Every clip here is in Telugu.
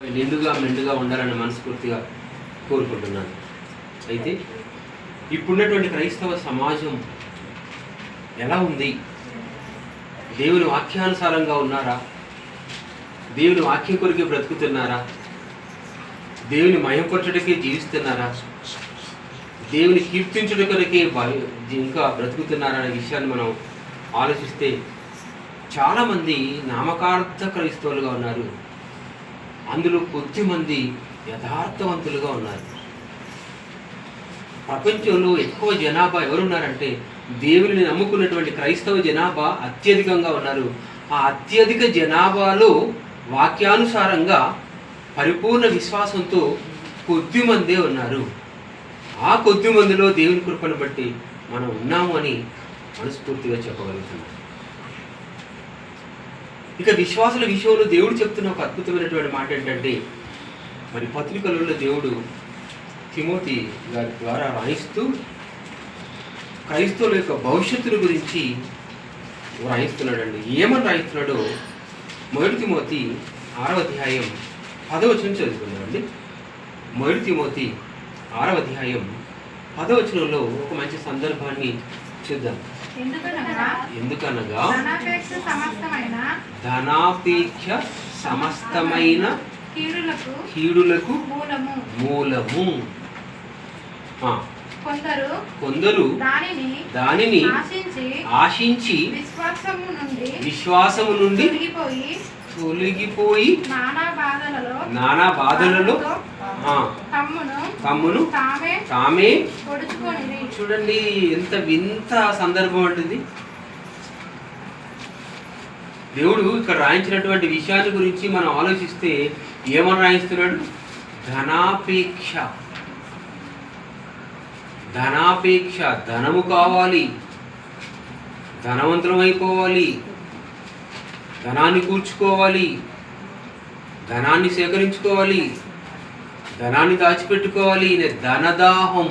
నిండుగా మెండుగా ఉండాలని మనస్ఫూర్తిగా కోరుకుంటున్నాను. అయితే ఇప్పుడున్నటువంటి క్రైస్తవ సమాజం ఎలా ఉంది? దేవుని వాక్యానుసారంగా ఉన్నారా? దేవుని వాక్యం కొరికే బ్రతుకుతున్నారా? దేవుని మయంపరచుటకే జీవిస్తున్నారా? దేవుని కీర్తించుట కొరకే ఇంకా బ్రతుకుతున్నారా అనే విషయాన్ని మనం ఆలోచిస్తే చాలామంది నామకార్థ క్రైస్తవులుగా ఉన్నారు. అందులో కొద్దిమంది యథార్థవంతులుగా ఉన్నారు. ప్రపంచంలో ఎక్కువ జనాభా ఎవరున్నారంటే దేవుని నమ్ముకున్నటువంటి క్రైస్తవ జనాభా అత్యధికంగా ఉన్నారు. ఆ అత్యధిక జనాభాలో వాక్యానుసారంగా పరిపూర్ణ విశ్వాసంతో కొద్దిమందే ఉన్నారు. ఆ కొద్ది మందిలో దేవుని కృపను బట్టి మనం ఉన్నాము అని మనస్ఫూర్తిగా చెప్పగలుగుతున్నాం. ఇక విశ్వాసుల విషయంలో దేవుడు చెప్తున్న ఒక అద్భుతమైనటువంటి మాట ఏంటంటే, మరి పత్రికలలో దేవుడు తిమోతి గారి ద్వారా రాయిస్తూ క్రైస్తవుల యొక్క భవిష్యత్తుల గురించి రాయిస్తున్నాడండి. ఏమని రాయిస్తున్నాడో 1 తిమోతి 6వ అధ్యాయం 10వ వచనం చదువుకున్నామండి. 1 తిమోతి 6వ అధ్యాయం 10వ వచనంలో ఒక మంచి సందర్భాన్ని చూద్దాం. ఎందుకనగా ధనాపేక్ష సమస్తమైన కీడులకు మూలము. కొందరు దానిని ఆశించి విశ్వాసము నుండి తొలగిపోయి నానా బాధలలో తమ్మును తామే చూడండి, ఎంత వింత సందర్భం అంటుంది. దేవుడు ఇక్కడ రాయించినటువంటి విషయాన్ని గురించి మనం ఆలోచిస్తే ఏమని రాయిస్తున్నాడు? ధనాపేక్ష, ధనము కావాలి, ధనవంతులం అయిపోవాలి, ధనాన్ని కూర్చుకోవాలి, ధనాన్ని సేకరించుకోవాలి, ధనాన్ని దాచిపెట్టుకోవాలి, ధనదాహం.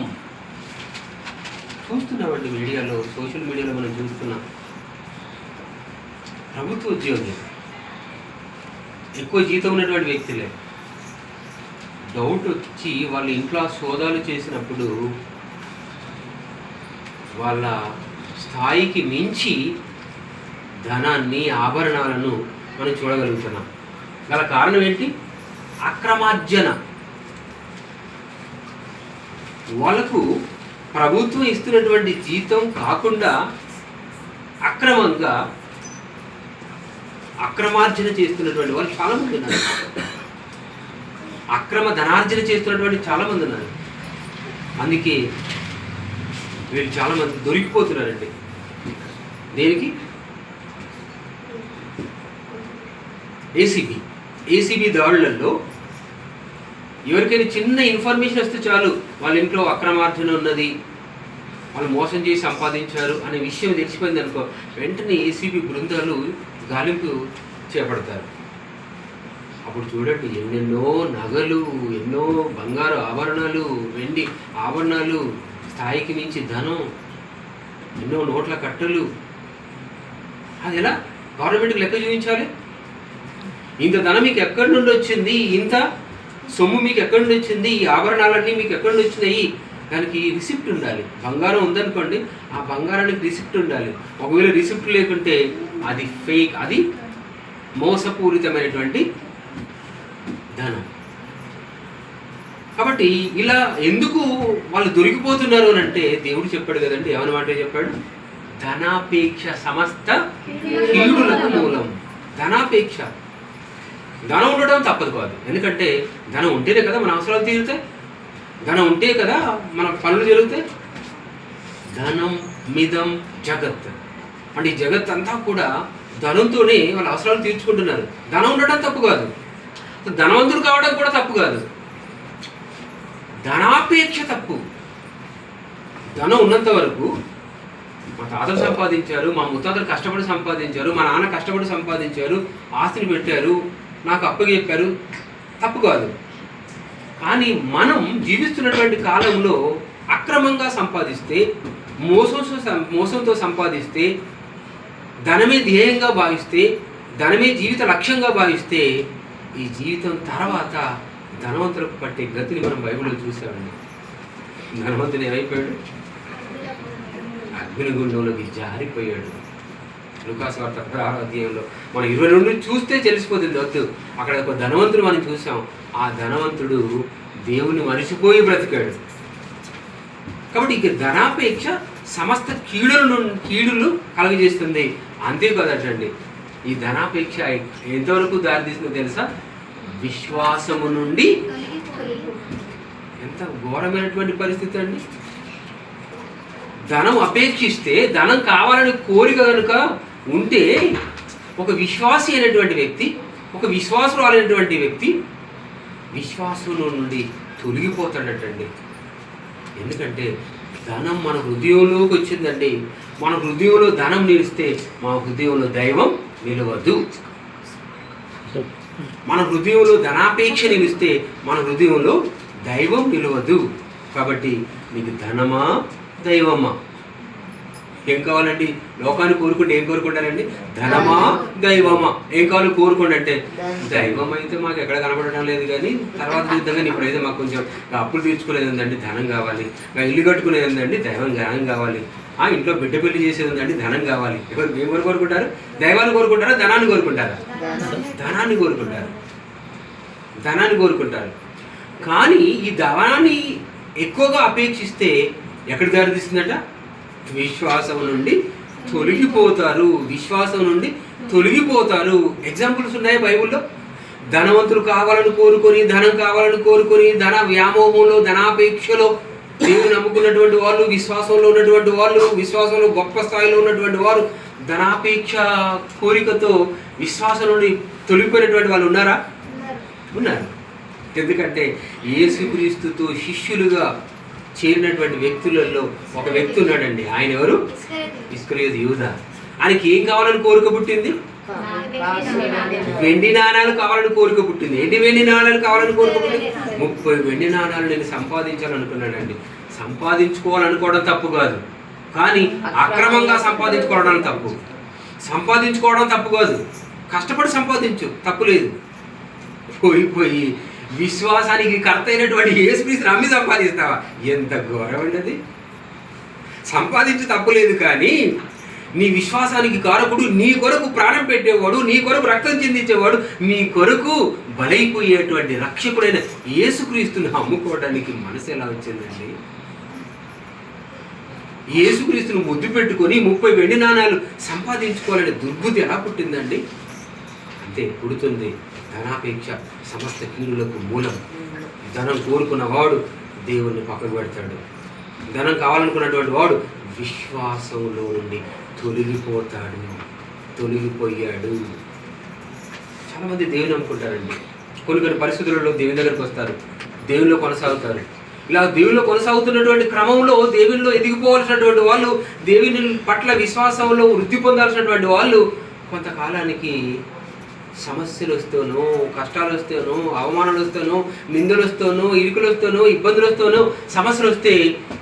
చూస్తున్నామండి మీడియాలో, సోషల్ మీడియాలో మనం చూస్తున్నాం. ప్రభుత్వ ఉద్యోగి, ఎక్కువ జీతం ఉన్నటువంటి వ్యక్తులే డౌట్ వచ్చి వాళ్ళ ఇంట్లో సోదాలు చేసినప్పుడు వాళ్ళ స్థాయికి మించి ధనాన్ని, ఆభరణాలను మనం చూడగలుగుతున్నాం. గల కారణం ఏంటి? అక్రమార్జన. వాళ్ళకు ప్రభుత్వం ఇస్తున్నటువంటి జీతం కాకుండా అక్రమార్జన చేస్తున్నటువంటి వాళ్ళు చాలామంది ఉన్నారు. అక్రమ ధనార్జన చేస్తున్నటువంటి చాలామంది ఉన్నారు. అందుకే వీళ్ళు చాలామంది దొరికిపోతున్నారండి. దేనికి? ఏసీబీ దాడులలో ఎవరికైనా చిన్న ఇన్ఫర్మేషన్ వస్తే చాలు, వాళ్ళ ఇంట్లో అక్రమార్జన ఉన్నది, వాళ్ళు మోసం చేసి సంపాదించారు అనే విషయం తెలిసిపోయింది అనుకో, వెంటనే ఏసీబీ బృందాలు గాలింపు చేపడతారు. అప్పుడు చూడండి, ఎన్నెన్నో నగలు, ఎన్నో బంగారు ఆభరణాలు, వెండి ఆభరణాలు, స్థాయికి మించి ధనం, ఎన్నో నోట్ల కట్టలు. అది ఎలా గవర్నమెంట్కి లెక్క చూపించాలి? ఇంత ధనం మీకు ఎక్కడి నుండి వచ్చింది, ఇంత సొమ్ము మీకు ఎక్కడి నుండి వచ్చింది, ఈ ఆభరణాలన్నీ మీకు ఎక్కడి నుండి వచ్చినాయి, దానికి రిసిప్ట్ ఉండాలి. బంగారం ఉందనుకోండి, ఆ బంగారానికి రిసిప్ట్ ఉండాలి. ఒకవేళ రిసిప్ట్ లేకుంటే అది ఫేక్, అది మోసపూరితమైనటువంటి ధనం. కాబట్టి ఇలా ఎందుకు వాళ్ళు దొరికిపోతున్నారు అని అంటే దేవుడు చెప్పాడు కదండి. ఏమన్నమాట చెప్పాడు? ధనాపేక్ష సమస్త కీడులకు మూలం. ధనాపేక్ష, ధనం ఉండడం తప్పదు కాదు. ఎందుకంటే ధనం ఉంటేనే కదా మన అవసరాలు తీరుతాయి, ధనం ఉంటే కదా మన పనులు జరుగుతాయి. ధనం మిదం జగత్ అంటే ఈ జగత్ అంతా కూడా ధనంతోనే వాళ్ళ అవసరాలు తీర్చుకుంటున్నారు. ధనం ఉండటం తప్పు కాదు, ధనవంతుడు కావడం కూడా తప్పు కాదు, ధనాపేక్ష తప్పు. ధనం ఉన్నంత వరకు మా తాతలు సంపాదించారు, మా ముత్తాతలు కష్టపడి సంపాదించారు, మా నాన్న కష్టపడి సంపాదించారు, ఆస్తిని పెట్టారు, నాకు అప్పచెప్పారు, తప్పు కాదు. కానీ మనం జీవిస్తున్నటువంటి కాలంలో అక్రమంగా సంపాదిస్తే, మోసంతో సంపాదిస్తే, ధనమే ధ్యేయంగా భావిస్తే, ధనమే జీవిత లక్ష్యంగా భావిస్తే ఈ జీవితం తర్వాత ధనవంతులకు పట్టే గతిని మనం బైబిల్లో చూసామండి. ధనవంతుని ఏమైపోయాడు? అగ్నిగుండంలోకి జారిపోయాడు. లూకాసు వార్త 16వ అధ్యాయంలో మనం 22 చూస్తే తెలిసిపోతుంది. వద్దు, అక్కడ ఒక ధనవంతుడు మనం చూసాం. ఆ ధనవంతుడు దేవుని మరిచిపోయి బ్రతికాడు. కాబట్టి ఇక ధనాపేక్ష సమస్త కీడులు కలుగజేస్తుంది. అంతేకాదటండి, ఈ ధనాపేక్ష ఎంతవరకు దారితీస్తుందో తెలుసా? విశ్వాసము నుండి. ఎంత ఘోరమైనటువంటి పరిస్థితి అండి. ధనం అపేక్షిస్తే, ధనం కావాలని కోరిక కనుక ఉంటే, ఒక విశ్వాసి అయినటువంటి వ్యక్తి, ఒక విశ్వాసురాలైనటువంటి వ్యక్తి విశ్వాసంలో నుండి తొలగిపోతాడటండి. ఎందుకంటే ధనం మన హృదయంలోకి వచ్చిందండి. మన హృదయంలో ధనం నిలిస్తే మా హృదయంలో దైవం నిలవదు. మన హృదయంలో ధనాపేక్ష నిలిస్తే మన హృదయంలో దైవం నిలవదు. కాబట్టి నీకు ధనమా దైవమా? ఏం కావాలండి? లోకాన్ని కోరుకుంటే ఏం కోరుకుంటారండి? ధనమా దైవమా? ఏం కావాలి కోరుకోండి అంటే, దైవం అయితే మాకు ఎక్కడ కనపడటం లేదు, కానీ తర్వాత చూద్దాం, కానీ ఇప్పుడైతే మాకు కొంచెం అప్పులు తీర్చుకునేది ఉందండి, ధనం కావాలి. ఇల్లు కట్టుకునేది ఉందండి, ధనం కావాలి. ఇంట్లో బిడ్డ పెళ్లి చేసేది ఉందండి, ధనం కావాలి. ఎవరు కోరుకుంటారు? దైవాన్ని కోరుకుంటారా? ధనాన్ని కోరుకుంటారా? ధనాన్ని కోరుకుంటారు. ధనాన్ని కోరుకుంటారు. కానీ ఈ ధనాన్ని ఎక్కువగా అపేక్షిస్తే ఎక్కడికి దారితీస్తుందట? విశ్వాసం నుండి తొలగిపోతారు. విశ్వాసం నుండి తొలగిపోతారు. ఎగ్జాంపుల్స్ ఉన్నాయి బైబిల్లో. ధనవంతులు కావాలని కోరుకొని, ధనం కావాలని కోరుకొని, ధన వ్యామోహంలో, ధనాపేక్షలో దేవుని నమ్ముకున్నటువంటి వాళ్ళు, విశ్వాసంలో ఉన్నటువంటి వాళ్ళు, విశ్వాసంలో గొప్ప స్థాయిలో ఉన్నటువంటి వారు ధనాపేక్ష కోరికతో విశ్వాసం నుండి తొలగిపోయినటువంటి వాళ్ళు ఉన్నారా? ఉన్నారు. ఎందుకంటే యేసుక్రీస్తుతో శిష్యులుగా చేరినటువంటి వ్యక్తులలో ఒక వ్యక్తి ఉన్నాడండి. ఆయన ఎవరు? ఇస్కరియోతు యూదా. ఆయనకి ఏం కావాలని కోరిక పుట్టింది? వెండి నాణాలు కావాలని కోరిక పుట్టింది. ఏంటి వెండి నాణాలు కావాలని కోరిక పుట్టింది? 30 వెండి నాణాలు నేను సంపాదించాలనుకున్నాడండి. సంపాదించుకోవాలనుకోవడం తప్పు కాదు, కానీ అక్రమంగా సంపాదించుకోవడం తప్పు. సంపాదించుకోవడం తప్పు కాదు, కష్టపడి సంపాదించు, తప్పు లేదు. పోయి విశ్వాసానికి కర్త అయినటువంటి యేసుక్రీస్తుని అమ్మి సంపాదిస్తావా? ఎంత ఘోరం అండి అది. సంపాదించు తప్పులేదు, కానీ నీ విశ్వాసానికి కారకుడు, నీ కొరకు ప్రాణం పెట్టేవాడు, నీ కొరకు రక్తం చెందించేవాడు, నీ కొరకు బలైపోయేటువంటి రక్షకుడైన యేసుక్రీస్తుని అమ్ముకోవడానికి మనసు ఎలా వచ్చిందండి? యేసుక్రీస్తుని ముద్దు పెట్టుకొని 30 వెండి నాణాలు సంపాదించుకోవాలనే దుర్బుద్ధి ఎలా పుట్టిందండి? అంతే పుడుతుంది. ధనాపేక్ష సమస్త కీడులకు మూలం. ధనం కోరుకున్నవాడు దేవుణ్ణి పక్కకు పెడతాడు. ధనం కావాలనుకున్నటువంటి వాడు విశ్వాసంలో నుండి తొలగిపోయాడు. చాలామంది దేవుని నమ్ముకుంటారండి. కొన్ని పరిస్థితులలో దేవుని దగ్గరికి వస్తారు, దేవునిలో కొనసాగుతారు. ఇలా దేవునిలో కొనసాగుతున్నటువంటి క్రమంలో దేవునిలో ఎదిగిపోవాల్సినటువంటి వాళ్ళు, దేవుని పట్ల విశ్వాసంలో వృద్ధి పొందాల్సినటువంటి వాళ్ళు కొంతకాలానికి సమస్యలు వస్తేనో, కష్టాలు వస్తేనో, అవమానాలు వస్తేనో, నిందలు వస్తేనో, ఇరుకులు వస్తేనో, ఇబ్బందులు వస్తేనో, సమస్యలు వస్తే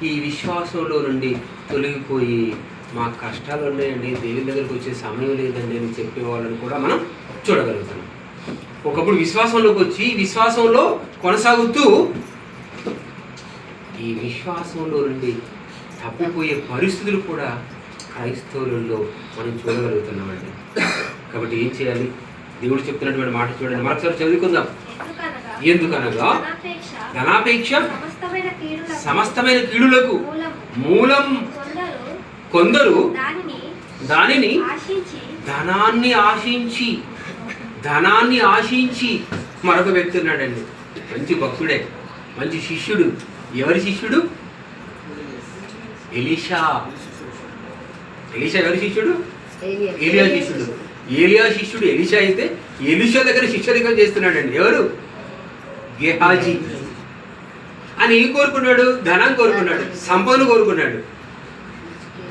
ఈ విశ్వాసంలో నుండి తొలగిపోయి మా కష్టాలు ఉన్నాయండి, దేవుని దగ్గరికి వచ్చే సమయం లేదండి అని చెప్పేవాళ్ళని కూడా మనం చూడగలుగుతున్నాం. ఒకప్పుడు విశ్వాసంలోకి వచ్చి విశ్వాసంలో కొనసాగుతూ ఈ విశ్వాసంలో నుండి తప్పిపోయే పరిస్థితులు కూడా క్రైస్తవులలో మనం చూడగలుగుతున్నామండి. కాబట్టి ఏం చేయాలి? దేవుడు చెప్తున్నటువంటి మాట చూడండి, మరొకసారి చదువుకుందాం. ఎందుకనగా ధనాపేక్ష సమస్తమైన కీడులకు మూలం. కొందరు దానిని ధనాన్ని ఆశించి మరొక వ్యక్తి ఉన్నాడండి. మంచి భక్తుడే, మంచి శిష్యుడు. ఎవరి శిష్యుడు? ఎలీషా ఎవరి శిష్యుడు? ఏలియా శిష్యుడు. ఏలియా శిష్యుడు ఎలీషా అయితే ఎలీషా దగ్గర శిష్యరికం చేస్తున్నాడండి. ఎవరు? గేహాజీ. అని ఏం కోరుకున్నాడు? ధనాన్ని కోరుకున్నాడు, సంపదను కోరుకున్నాడు,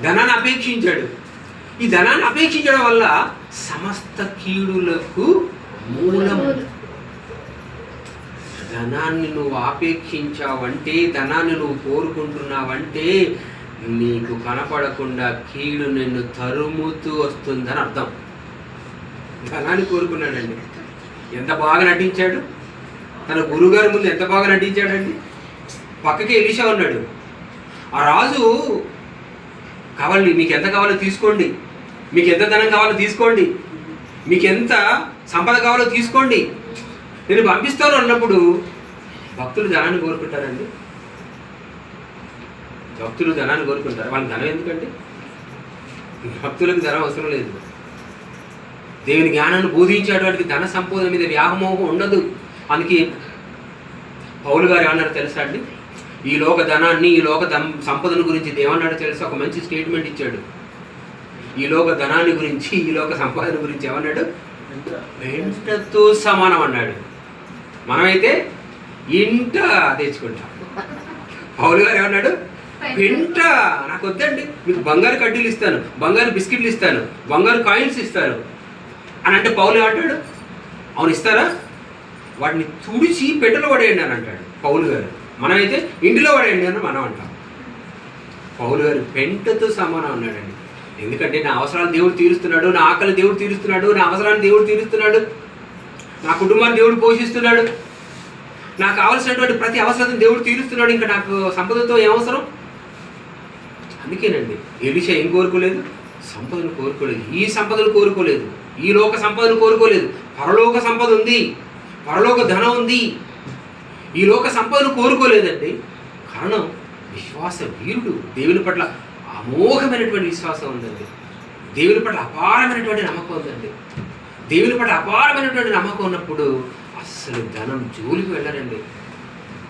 ధనాన్ని అపేక్షించాడు. ఈ ధనాన్ని అపేక్షించడం వల్ల సమస్త కీడులకు మూలము. ధనాన్ని నువ్వు ఆపేక్షించావంటే, ధనాన్ని నువ్వు కోరుకుంటున్నావంటే నీకు కనపడకుండా కీడు నిన్ను తరుముతూ వస్తుందని అర్థం. ధనాన్ని కోరుకున్నాడండి. ఎంత బాగా నటించాడు, తన గురువుగారి ముందు ఎంత బాగా నటించాడండి. పక్కకి ఎలీషా ఉన్నాడు. ఆ రాజు కావాలి, మీకు ఎంత కావాలో తీసుకోండి, మీకు ఎంత ధనం కావాలో తీసుకోండి, మీకు ఎంత సంపద కావాలో తీసుకోండి, నేను పంపిస్తాను అన్నప్పుడు భక్తులు ధనాన్ని కోరుకుంటారండి. భక్తులు ధనాన్ని కోరుకుంటారు. వాళ్ళకి ధనం ఎందుకండి? భక్తులకు ధనం అవసరం లేదు. దేవుని జ్ఞానాన్ని బోధించేటువంటి ధన సంపద మీద వ్యామోహం ఉండదు. అందుకే పౌలు గారు ఏమన్నారో తెలుసా అండి? ఈ లోక ధనాన్ని, ఈ లోక సంపదను గురించి ఏమన్నాడో తెలుసా? ఒక మంచి స్టేట్మెంట్ ఇచ్చాడు. ఈ లోక ధనాన్ని గురించి, ఈ లోక సంపాదన గురించి ఏమన్నాడు? వెంటతో సమానం అన్నాడు. మనమైతే ఇంట తెచ్చుకుంటాం. పౌలు గారు ఏమన్నాడు? వెంట నాకు వద్దండి, మీకు బంగారు కడ్డీలు ఇస్తాను, బంగారు బిస్కెట్లు ఇస్తాను, బంగారు కాయిన్స్ ఇస్తాను అని అంటే పౌలు ఏమంటాడు? అవును ఇస్తారా? వాటిని తుడిచి పెట్టెలో పడేయండి అని అంటాడు పౌలు గారు. మనమైతే ఇంటిలో పడేయండి అని మనం అంటాం. పౌలు గారు పెంటతో సమానం అన్నాడండి. ఎందుకంటే నా అవసరాలు దేవుడు తీరుస్తున్నాడు, నా ఆకలి దేవుడు తీరుస్తున్నాడు, నా అవసరాన్ని దేవుడు తీరుస్తున్నాడు, నా కుటుంబాన్ని దేవుడు పోషిస్తున్నాడు, నాకు కావలసినటువంటి ప్రతి అవసరం దేవుడు తీరుస్తున్నాడు. ఇంకా నాకు సంపదతో ఏమవసరం? అందుకేనండి ఎలీషా ఏం కోరుకోలేదు? సంపదను కోరుకోలేదు. ఈ సంపదను కోరుకోలేదు, ఈ లోక సంపదను కోరుకోలేదు. పరలోక సంపద ఉంది, పరలోక ధనం ఉంది. ఈ లోక సంపదను కోరుకోలేదండి. కారణం విశ్వాస వీరుడు. దేవుని పట్ల అమోఘమైనటువంటి విశ్వాసం ఉందండి. దేవుని పట్ల అపారమైనటువంటి నమ్మకం ఉందండి. దేవుని పట్ల అపారమైనటువంటి నమ్మకం ఉన్నప్పుడు అస్సలు ధనం జోలికి వెళ్ళరండి.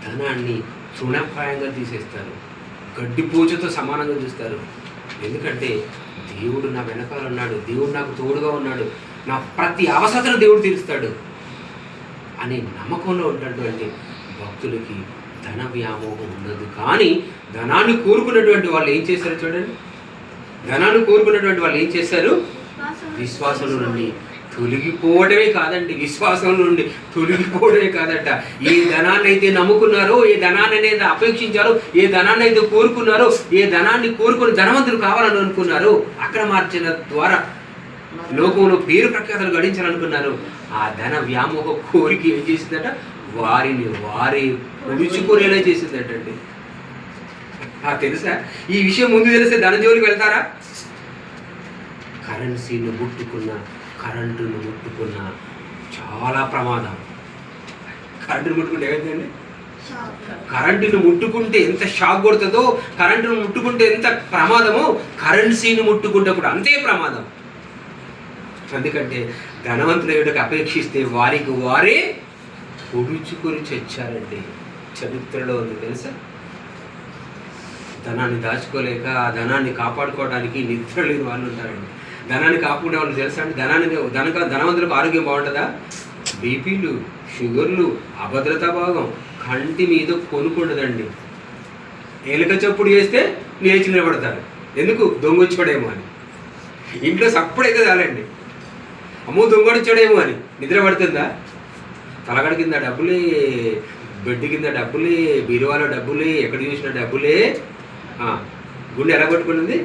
ధనాన్ని తృణప్రాయంగా తీసేస్తారు, గడ్డిపూచతో సమానంగా చూస్తారు. ఎందుకంటే దేవుడు నా వెనకాల ఉన్నాడు, దేవుడు నాకు తోడుగా ఉన్నాడు, నా ప్రతి అవసరతను దేవుడు తీరుస్తాడు అనే నమ్మకంలో ఉన్నటువంటి భక్తులకి ధన వ్యామోహం ఉండదు. కానీ ధనాన్ని కోరుకున్నటువంటి వాళ్ళు ఏం చేశారు చూడండి. ధనాన్ని కోరుకున్నటువంటి వాళ్ళు ఏం చేశారు? విశ్వాసం నుండి తొలగిపోవడమే కాదండి, విశ్వాసం నుండి తొలగిపోవడమే కాదట. ఏ ధనాన్ని అయితే నమ్ముకున్నారో, ఏ ధనాన్ని అనేది అపేక్షించారో, ఏ ధనాన్ని అయితే కోరుకున్నారో, ఏ ధనాన్ని కోరుకుని ధనవంతులు కావాలని అనుకున్నారో, అక్రమార్జన ద్వారా లోకంలో పేరు ప్రఖ్యాతలు గడించాలనుకున్నారు, ఆ ధన వ్యామోహ కోరిక ఏం చేసిందట? వారిని వారే పొడుచుకునేలా చేసిందటండి. తెలుసా? ఈ విషయం ముందు తెలిస్తే ధన జోలికి వెళ్తారా? కరెన్సీని ముట్టుకున్న, కరెంటును ముట్టుకున్న చాలా ప్రమాదం. కరెంటును ముట్టుకుంటే ఏమైందండి? కరెంటును ముట్టుకుంటే ఎంత షాక్ కొడుతుందో, కరెంటును ముట్టుకుంటే ఎంత ప్రమాదమో, కరెన్సీని ముట్టుకుంటే కూడా అంతే ప్రమాదం. ఎందుకంటే ధనవంతుల ఎదుటకు అపేక్షిస్తే వారికి వారే పొడుచుకొని చచ్చారండి. చరిత్రలో ఉంది తెలుసా? ధనాన్ని దాచుకోలేక ఆ ధనాన్ని కాపాడుకోవడానికి నిద్ర లేని వాళ్ళు ఉంటారండి. ధనాన్ని కాపాడే వాళ్ళు తెలుసా అండి? ధనవంతులకు ఆరోగ్యం బాగుంటుందా? బీపీలు, షుగర్లు, అభద్రతా భాగం, కంటి మీద కొనుక్కుండదండి. ఎలుక చప్పుడు చేస్తే లేచి నిలబడతారు. ఎందుకు? దొంగొచ్చాడేమో అని. ఇంట్లో సప్పుడైతే చాలండి, అమ్మో దొంగొచ్చాడేమో అని. నిద్ర పడుతుందా? తలగడ కింద డబ్బులే, బెడ్ కింద డబ్బులే, బీరువాలో డబ్బులే, ఎక్కడ చూసిన డబ్బులే. గుండె ఎలా కొట్టుకుంటుంది?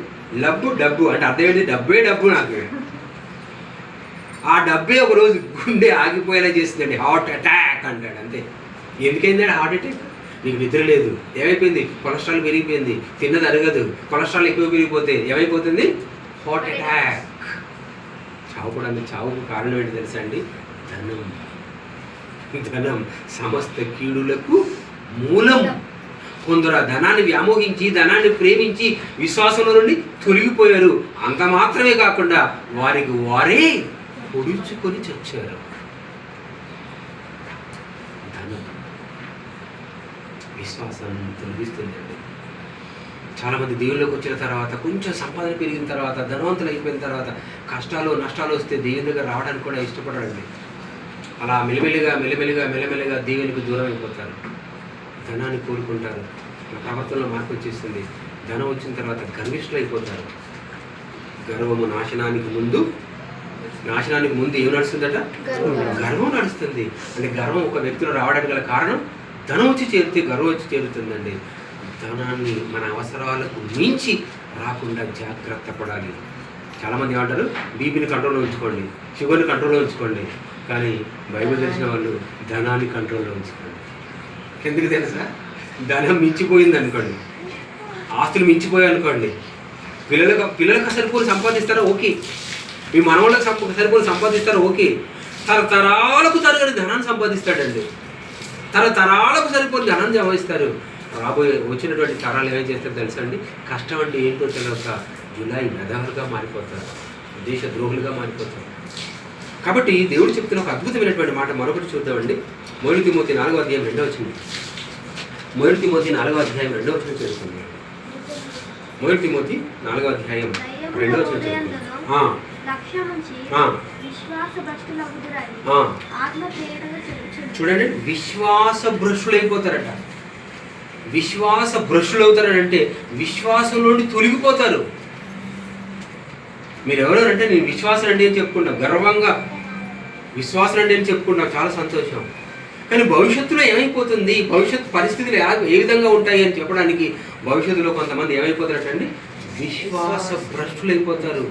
లబ్బు డబ్బు అంటే అర్థం ఏంటి? డబ్బే డబ్బు. నాకు ఆ డబ్బే ఒకరోజు గుండె ఆగిపోయేలా చేస్తుందండి. హార్ట్ అటాక్ అంటాడు. అంతే. ఎందుకైందండి హార్ట్ అటాక్? నీకు నిద్ర లేదు, ఏమైపోయింది? కొలెస్ట్రాల్ పెరిగిపోయింది, తిన్నది అరగదు. కొలెస్ట్రాల్ ఎక్కువ పెరిగిపోతే ఏమైపోతుంది? Heart attack. చావుకు కారణం ఏంటి తెలుసా అండి? ధనం. ధనం సమస్త కీడులకు మూలం. కొందరు ఆ ధనాన్ని వ్యామోహించి, ధనాన్ని ప్రేమించి విశ్వాసంలో నుండి తొలగిపోయారు. అంత మాత్రమే కాకుండా వారికి వారే పొడుచుకొని చచ్చారు. ధనం విశ్వాసాన్ని తొలగిస్తుందండి. చాలామంది దేవుళ్ళకి వచ్చిన తర్వాత, కొంచెం సంపాదన పెరిగిన తర్వాత, ధనవంతులు అయిపోయిన తర్వాత కష్టాలు నష్టాలు వస్తే దేవుని దగ్గర రావడానికి కూడా ఇష్టపడండి. అలా మెల్లమెల్లిగా దేవునికి దూరం అయిపోతారు. ధనాన్ని కోరుకుంటారు. ప్రవర్తనలో మార్పు వచ్చేస్తుంది. ధనం వచ్చిన తర్వాత గర్విష్ఠులు అయిపోతారు. గర్వము నాశనానికి ముందు ఏం నడుస్తుందట? గర్వం నడుస్తుంది. అంటే గర్వం ఒక వ్యక్తిలో రావడానికి గల కారణం ధనం వచ్చి చేరితే గర్వం వచ్చి చేరుతుందండి. ధనాన్ని మన అవసరాలకు మించి రాకుండా జాగ్రత్త పడాలి. చాలామంది ఏమంటారు? బీపీని కంట్రోల్లో ఉంచుకోండి, షుగర్ని కంట్రోల్లో ఉంచుకోండి, కానీ బైబిల్ తెలిసిన వాళ్ళు ధనాన్ని కంట్రోల్లో ఉంచుకోండి. ఎందుకు తెలుసా? ధనం మించిపోయింది అనుకోండి, ఆస్తులు మించిపోయాయి అనుకోండి, పిల్లలకు సరిపోని సంపాదిస్తారా ఓకే, మీ మనవాళ్ళకి సరిపోని సంపాదిస్తారా ఓకే, తరతరాలకు తరగని ధనాన్ని సంపాదిస్తాడండి. తరతరాలకు సరిపోని ధనాన్ని సంపాదిస్తారు. వచ్చినటువంటి తరాలు ఏమేం చేస్తారో తెలుసా అండి? కష్టం అంటే ఏంటో తెలియక జులై మెదహలుగా మారిపోతారు, దేశ ద్రోహులుగా మారిపోతారు. కాబట్టి దేవుడు చెప్తున్న ఒక అద్భుతమైనటువంటి మాట మరొకటి చూద్దామండి. 1 తిమోతి 4వ అధ్యాయం 2వ వచనం. 1 తిమోతి 4వ అధ్యాయం 2వ వచనం చేస్తుంది. 1 తిమోతి 4వ అధ్యాయం 2వ వచనం. చూడండి, విశ్వాస భ్రష్టులైపోతారట. విశ్వాస భ్రష్టులు అవుతారంటే విశ్వాసంలోని తొలగిపోతారు. మీరు ఎవరంటే నేను విశ్వాసం అండి అని చెప్పుకున్నా, గర్వంగా విశ్వాసం అండి అని చెప్పుకున్నా, చాలా సంతోషం. కానీ భవిష్యత్తులో ఏమైపోతుంది, భవిష్యత్తు పరిస్థితులు ఏ విధంగా ఉంటాయి అని చెప్పడానికి భవిష్యత్తులో కొంతమంది ఏమైపోతారంటండి? విశ్వాస భ్రష్టులైపోతారు.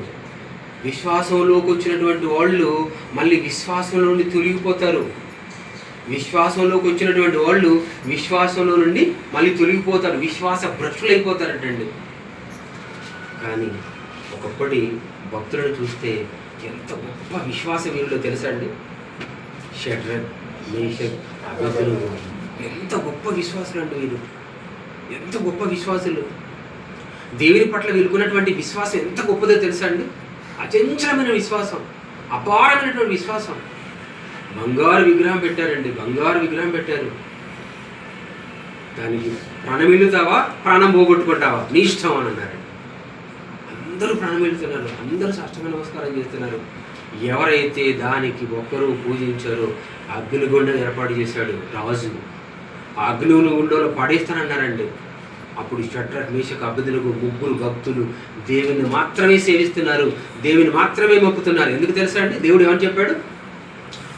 విశ్వాసంలోకి వచ్చినటువంటి వాళ్ళు మళ్ళీ విశ్వాసంలో నుండి తొలగిపోతారు. విశ్వాసంలోకి వచ్చినటువంటి వాళ్ళు విశ్వాసంలో నుండి మళ్ళీ తొలగిపోతారు, విశ్వాస భ్రష్టులైపోతారటండి. కానీ ఒకప్పటి భక్తులను చూస్తే ఎంత గొప్ప విశ్వాస వీరులో తెలుసా అండి? షడ్రక్, మేషక్, అబేద్నెగో ఎంత గొప్ప విశ్వాసులు అండి వీరు, ఎంత గొప్ప విశ్వాసులు. దేవుని పట్ల వీళ్ళకున్నటువంటి విశ్వాసం ఎంత గొప్పదో తెలుసా అండి? అచంచలమైన విశ్వాసం, అపారమైనటువంటి విశ్వాసం. బంగారు విగ్రహం పెట్టారండి, బంగారు విగ్రహం పెట్టారు. దానికి ప్రాణం వెళ్తావా, ప్రాణం పోగొట్టుకుంటావా, నీ ఇష్టం అని అన్నారు. అందరూ ప్రాణం వెళ్తున్నారు, అందరూ సాష్టాంగ నమస్కారం చేస్తున్నారు. ఎవరైతే దానికి ఒక్కరూ పూజించారో అగ్నిగుండం ఏర్పాటు చేశాడు రాజు. ఆ అగ్నిగుండంలో పడేస్తానన్నారండి. అప్పుడు షడ్రక్, మేషక్, అబేద్నెగో ముగ్గురు భక్తులు దేవుని మాత్రమే సేవిస్తున్నారు, దేవుని మాత్రమే మొక్కుతున్నారు. ఎందుకు తెలుసా అండి? దేవుడు ఏమని చెప్పాడు?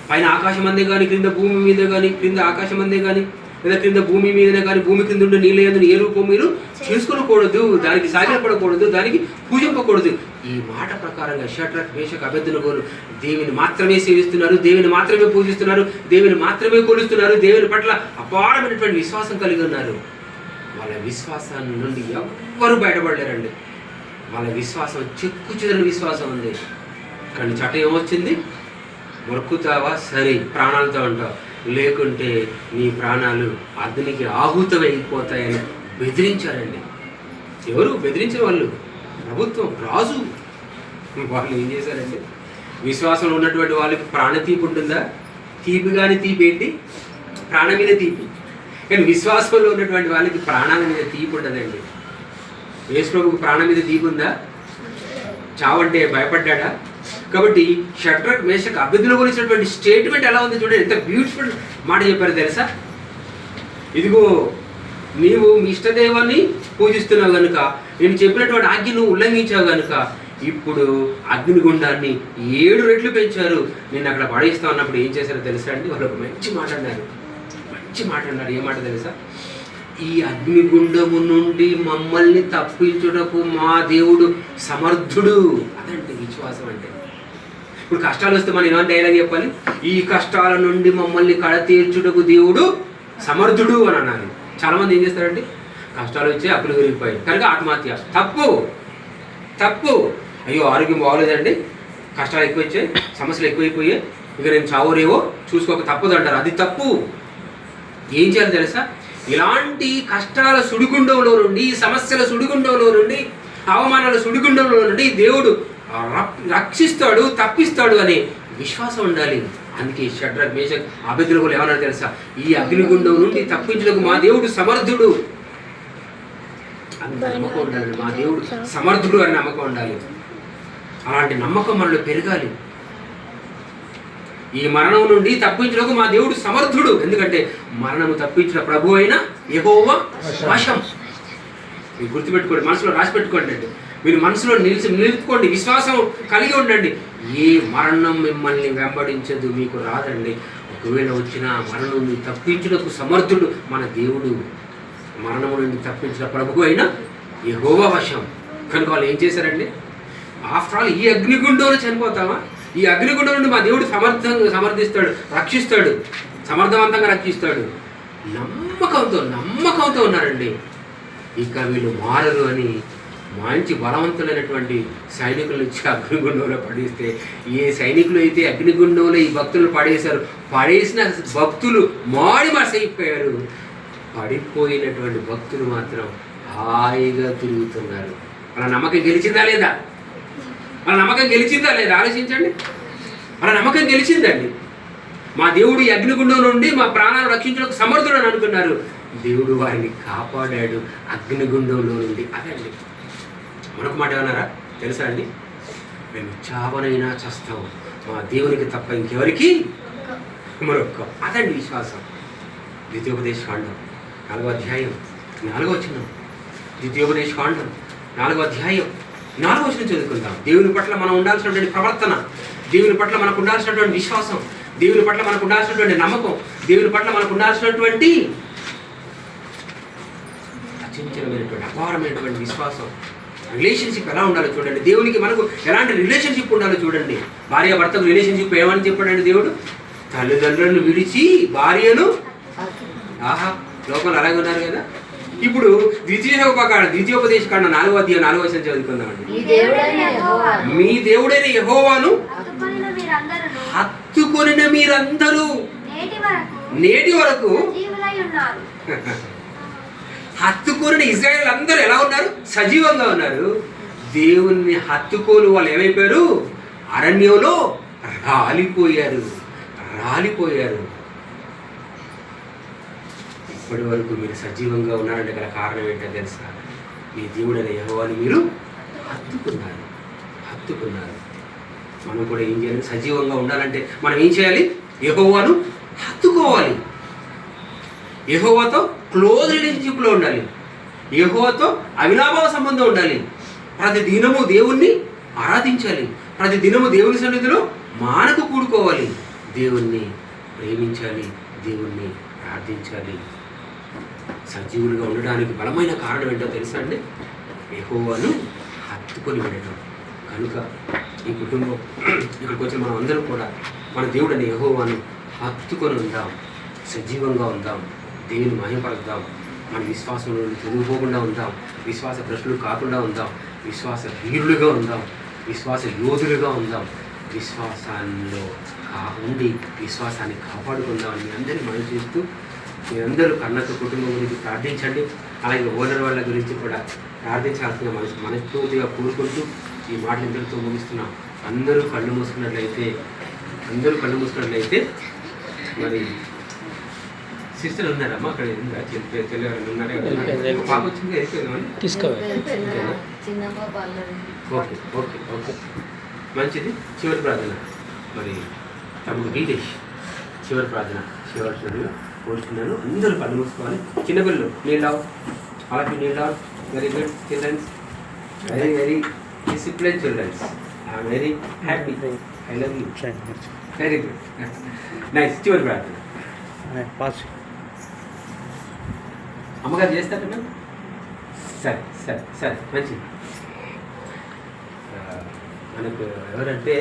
పైన ఆకాశం అందే కానీ, క్రింద భూమి మీద కానీ, క్రింద ఆకాశం అందే కానీ, లేదా క్రింద భూమి మీదనే కానీ, భూమి కింద ఉండే నీళ్ళు ఏదో ఏ రూపం మీరు చేసుకునకూడదు, దానికి సాగిలపడకూడదు, దానికి పూజింపకూడదు. ఈ మాట ప్రకారంగా షడ్రక్, మేషక్, అబేద్నెగోలు దేవుని మాత్రమే సేవిస్తున్నారు, దేవుని మాత్రమే పూజిస్తున్నారు, దేవుని మాత్రమే కొలుస్తున్నారు, దేవుని పట్ల అపారమైనటువంటి విశ్వాసం కలిగి ఉన్నారు. వాళ్ళ విశ్వాసాన్ని నుండి ఎవ్వరూ బయటపడలేరండి. వాళ్ళ విశ్వాసం చెక్కు చెదరని విశ్వాసం ఉంది. కానీ చట్ట ఏమొచ్చింది? మొక్కుతావా సరే, ప్రాణాలతో ఉంటావు, లేకుంటే నీ ప్రాణాలు అగ్నికి ఆహుతమైపోతాయని బెదిరించారండి. ఎవరు బెదిరించిన వాళ్ళు? ప్రభుత్వం, రాజు. వాళ్ళు ఏం చేశారండి? విశ్వాసంలో ఉన్నటువంటి వాళ్ళకి ప్రాణతీపి ఉంటుందా? తీపి కానీ తీపి ఏంటి? ప్రాణం మీద తీపి. కానీ విశ్వాసంలో ఉన్నటువంటి వాళ్ళకి ప్రాణాల మీద తీపి ఉండదండి. యేసు ప్రభువుకు ప్రాణం మీద తీపి ఉందా? చావంటే భయపడ్డా? కాబట్టి షడ్రక్, మేషక్, అబేద్నెగో గురించినటువంటి స్టేట్మెంట్ ఎలా ఉంది చూడండి, ఎంత బ్యూటిఫుల్ మాట చెప్పారు తెలుసా? ఇదిగో నీవు మీ ఇష్టదైవాన్ని పూజిస్తున్నావు కనుక, నేను చెప్పినటువంటి ఆజ్ఞ నువ్వు ఉల్లంఘించావు కనుక ఇప్పుడు అగ్నిగుండాన్ని 7 రెట్లు పెంచారు, నేను అక్కడ పడేస్తా అన్నప్పుడు ఏం చేశారో తెలుసా అండి? వాళ్ళు ఒక మంచి మాట అన్నారు. ఏ మాట తెలుసా? ఈ అగ్నిగుండము నుండి మమ్మల్ని తప్పించుటకు మా దేవుడు సమర్థుడు. అదంటే విశ్వాసం అంటే. ఇప్పుడు కష్టాలు వస్తే మనం ఏమైనా డైలాగ్ చెప్పాలి? ఈ కష్టాల నుండి మమ్మల్ని కడతీర్చుటకు దేవుడు సమర్థుడు అని అన్నారు. చాలామంది ఏం చేస్తారంటే, కష్టాలు వచ్చి అప్పులు పెరిగిపోయాయి కనుక ఆత్మహత్య. తప్పు. అయ్యో ఆరోగ్యం బాగోలేదండి, కష్టాలు ఎక్కువ వచ్చాయి, సమస్యలు ఎక్కువైపోయాయి, ఇక నేను చావరేవో చూసుకోక తప్పదు అంటారు. అది తప్పు. ఏం చేయాలి తెలుసా? ఇలాంటి కష్టాల సుడిగుండంలో నుండి, సమస్యల సుడిగుండంలో నుండి, అవమానాల సుడిగుండంలో నుండి దేవుడు రక్షిస్తాడు, తప్పిస్తాడు అనే విశ్వాసం ఉండాలి. అందుకే షడ్రక్, మేషక్, అబేద్నెగోలు ఏమన్నారు తెలుసా? ఈ అగ్నిగుండం నుండి తప్పించడానికి మా దేవుడు సమర్థుడు అని నమ్మకం ఉండాలి. మా దేవుడు సమర్థుడు అని నమ్మకం ఉండాలి. అలాంటి నమ్మకం మనలో పెరగాలి. ఈ మరణం నుండి తప్పించడానికి మా దేవుడు సమర్థుడు. ఎందుకంటే మరణము తప్పించిన ప్రభు అయిన యెహోవా వశం. మీరు గుర్తుపెట్టుకోండి, మనసులో రాసి పెట్టుకోండి అండి. మీరు మనసులో నిలుపుకోండి, విశ్వాసం కలిగి ఉండండి. ఏ మరణం మిమ్మల్ని వెంబడించదు, మీకు రాదండి. ఒకవేళ వచ్చిన మరణం నుండి తప్పించుటకు సమర్థుడు మన దేవుడు. మరణము నుండి తప్పించిన ప్రభు అయిన యెహోవా వశం. కనుక వాళ్ళు ఏం చేశారండి? ఆఫ్టర్ ఆల్ ఈ అగ్నిగుండంలో చనిపోతామా? ఈ అగ్నిగుండం నుండి మా దేవుడు సమర్థిస్తాడు, రక్షిస్తాడు, సమర్థవంతంగా రక్షిస్తాడు. నమ్మకంతో ఉన్నారండి. ఇక వీళ్ళు మారరు అని మంచి బలవంతులైనటువంటి సైనికులను ఇచ్చి అగ్నిగుండంలో పడేస్తే, ఏ సైనికులు అయితే అగ్నిగుండంలో ఈ భక్తులు పడేసిన భక్తులు మాడిమసైపోయారు. పడిపోయినటువంటి భక్తులు మాత్రం హాయిగా తిరుగుతున్నారు. వాళ్ళ నమ్మకం గెలిచిందా లేదా? ఆలోచించండి. వాళ్ళ నమ్మకం గెలిచిందండి. మా దేవుడు ఈ అగ్నిగుండం నుండి మా ప్రాణాలు రక్షించడానికి సమర్థుడు అని అనుకున్నారు. దేవుడు వారిని కాపాడాడు అగ్నిగుండంలో నుండి. అదండి మరొక మాట ఏమన్నారా తెలుసా అండి? మేము చావనైనా చస్తాము, మా దేవునికి తప్ప ఇంకెవరికి మరొక్క. అదండి విశ్వాసం. ద్వితీయోపదేశకాండం 4వ అధ్యాయం 4వ వచనం. ద్వితీయోపదేశకాండం 4వ అధ్యాయం 4వ వచనం చదువుకుందాం. దేవుని పట్ల మనం ఉండాల్సినటువంటి ప్రవర్తన, దేవుని పట్ల మనకు ఉండాల్సినటువంటి విశ్వాసం, దేవుని పట్ల మనకు ఉండాల్సినటువంటి నమ్మకం, దేవుని పట్ల మనకు ఉండాల్సినటువంటి అచంచలమైనటువంటి అపారమైనటువంటి విశ్వాసం. రిలేషన్షిప్ ఎలా ఉండాలో చూడండి. దేవునికి మనకు ఎలాంటి రిలేషన్షిప్ ఉండాలో చూడండి. భార్య భర్తకు రిలేషన్షిప్ ఏమని చెప్పాడండి దేవుడు? తల్లిదండ్రులను విడిచి భార్యను. లోకంలో అలాగే ఉన్నారు కదా. ఇప్పుడు ద్వితీయోపదేశకాండం 4వ అధ్యాయం 4వ వచనం చదువుకుందామండి. మీ దేవుడైన యెహోవాను హత్తుకొనిన మీరందరూ నేటి వరకు హత్తుకొనిన ఇశ్రాయేలు అందరూ ఎలా ఉన్నారు? సజీవంగా ఉన్నారు. దేవుణ్ణి హత్తుకోలు వాళ్ళు ఏమైపోయారు? అరణ్యంలో రాలిపోయారు. ఇప్పటి వరకు మీరు సజీవంగా ఉన్నారంటే గల కారణం ఏంటో తెలుసా? మీ దేవుడైన యెహోవాని మీరు హత్తుకున్నారు. మనం కూడా ఏం చేయాలి? సజీవంగా ఉండాలంటే మనం ఏం చేయాలి? యెహోవాను హత్తుకోవాలి. యెహోవాతో క్లోజ్ రిలేషన్షిప్లో ఉండాలి. యెహోవాతో అవినాభావ సంబంధం ఉండాలి. ప్రతి దినము దేవుణ్ణి ఆరాధించాలి. ప్రతి దినము దేవుని సన్నిధిలో మానకు కూడుకోవాలి. దేవుణ్ణి ప్రేమించాలి, దేవుణ్ణి ప్రార్థించాలి. సజీవులుగా ఉండడానికి బలమైన కారణం ఏంటో తెలుసా అండి? యెహోవాను హత్తుకొని ఉండటం. కనుక ఈ కుటుంబం ఇక్కడికి వచ్చి మనం అందరం కూడా మన దేవుడని యెహోవాను హత్తుకొని ఉందాం, సజీవంగా ఉందాం, దేవుని మహిమపరుద్దాం. మన విశ్వాసంలో తిరిగిపోకుండా ఉందాం, విశ్వాస ప్రశ్నలు కాకుండా ఉందాం, విశ్వాస వీరులుగా ఉందాం, విశ్వాస యోధులుగా ఉందాం. విశ్వాసాల్లో ఉండి విశ్వాసాన్ని కాపాడుకుందామని మీ అందరినీ మనం చేస్తూ, మీరందరూ కన్నక కుటుంబం గురించి ప్రార్థించండి. అలాగే ఓనర్ వాళ్ళ గురించి కూడా ప్రార్థించాల్సిన మనస్ఫూర్తిగా కూడుకుంటూ ఈ మాటలు ఇంతటితో ముగిస్తున్నాం. అందరూ కళ్ళు మూసుకున్నట్లయితే మరి సిస్టర్ ఉన్నారమ్మా అక్కడ? తెలియదు పాప వచ్చింది ఓకే ఓకే ఓకే మంచిది. చివరి ప్రార్థన మరి తమ్ముడు గీతేష్ చివరి ప్రార్థన చేయవలసినట్టుగా కోరుతున్నాను. అందరూ కళ్ళు మూసుకోవాలి. చిన్నపిల్లలు నీళ్ళావు, అలాగే నీళ్ళావు. Very good childrens, very very discipline childrens. I'm very happy. I love you. Very good, nice. చివరి ప్రార్థన అమ్మగారు చేస్తారన్నా? సరే సరే సరే మంచిది. మనకు ఎవరంటే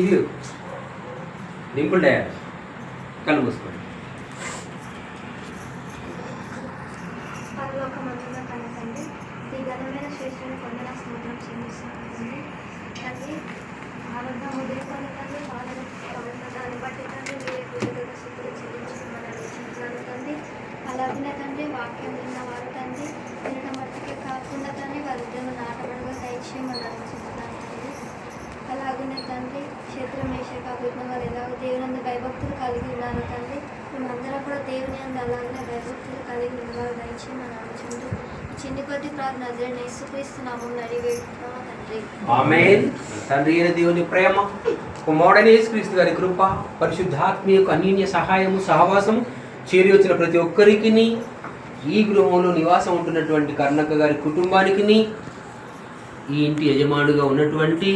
ఇల్లు డింపుల్ డయార్. కళ్ళు మూసుకోండి. అలాగే తండ్రి వాక్యం విన్నవారు తండ్రి వినడం మట్టుకే కాకుండా తండ్రి వారిద్దరు నాటబడిగా దయచేయమని అనుకుంటున్నాను తండ్రి. అలాగనే తండ్రి క్షేత్రం మేషక అభిజ్ఞాలు ఎలాగో దేవుని భయభక్తులు కలిగి ఉన్నారు తండ్రి. మేమందరం కూడా దేవుని అందు అలాగనే భయభక్తులు కలిగి ఉన్నవారు దయచేయమని అనుకుంటూ చిన్ని కొద్ది ప్రార్థన నజరేయుడైన యేసుక్రీస్తు నామములో అడిగి వేడుతున్నాము తండ్రి. ఆమేన్. తండ్రి అయిన దేవుని ప్రేమ, కుమారుడైన యేసుక్రీస్తు గారి కృప, పరిశుద్ధాత్మ యొక్క అన్యోన్య సహాయము సహవాసము చేరి వచ్చిన ప్రతి ఒక్కరికి, ఈ గృహంలో నివాసం ఉంటున్నటువంటి కర్ణక్క గారి కుటుంబానికి, ఈ ఇంటి యజమానులుగా ఉన్నటువంటి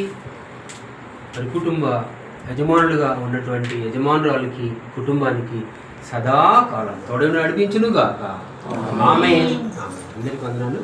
మరి కుటుంబ యజమానులుగా ఉన్నటువంటి యజమానురాలకి కుటుంబానికి సదాకాలం తోడని నడిపించునుగాక. ఆమేన్. అందరికీ వందనాలు.